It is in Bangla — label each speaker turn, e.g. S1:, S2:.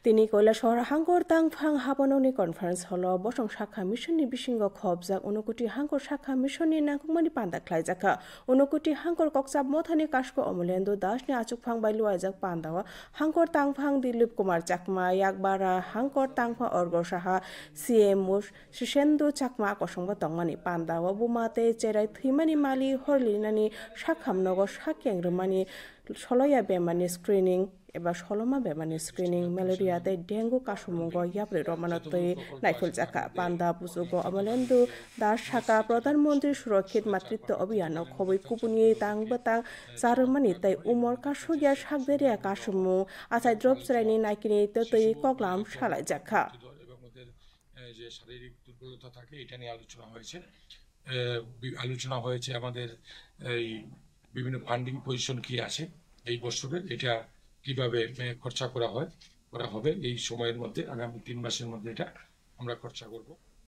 S1: তিনি কৈলাসহর হাঙ্গর তাংফাং হাবাননি কনফারেন্স হল বসং শাখা মিশননি বিসিঙ্গ খবজাক 29 হাঙ্গর শাখা মিশননি নাকুমানি পান্দা খ্লাইজাখা 29 হাঙ্গর ককচাপ মথানি কাশকো অমলেন্দু দাসনি আচুকফাং বাইলু আইজাক পান্দাওয়া হাঙ্গর তাংফাং দিলীপ কুমার চাকমা ইয়াকবারা হাঙ্গর তাংফা অর্গর সাহা সিএম শিশেন্দু চাকমা আকসংবা তংমানি পান্দাওয়া বুমাতে চেরাই থিমানি মালি হরলিনানি শাখামনগর শাকিয়াং রুমানি সলয়া বেমানি স্ক্রিনিং এবার সলমা বেমানি স্ক্রিনিং ম্যালেরিয়াতে ডেঙ্গু কাশমুঙ্গ ইয়াপ্রে রমানতই নাইফুল জাকা পান্দা বুজুগ অমলেন্দু দাস শাখা প্রধানমন্ত্রী সুরক্ষিত মাতৃত্ব অভিযান খবই কুপুনি তাং বতাং জারমানি তাই উমর কাশুগিয়া শাকদেরিয়া কাশমু আচাই দ্রব চরাইনি নাইকিনি তৈ কগলাম সালাই জাখা
S2: যে শারীরিক দুর্বলতা থাকে এটা নিয়ে আলোচনা হয়েছে আমাদের এই বিভিন্ন ফান্ডিং পজিশন কি আছে এই বছরের এটা কিভাবে খরচা করা হবে এই সময়ের মধ্যে আগামী 3 মাসের মধ্যে এটা আমরা খরচা করব।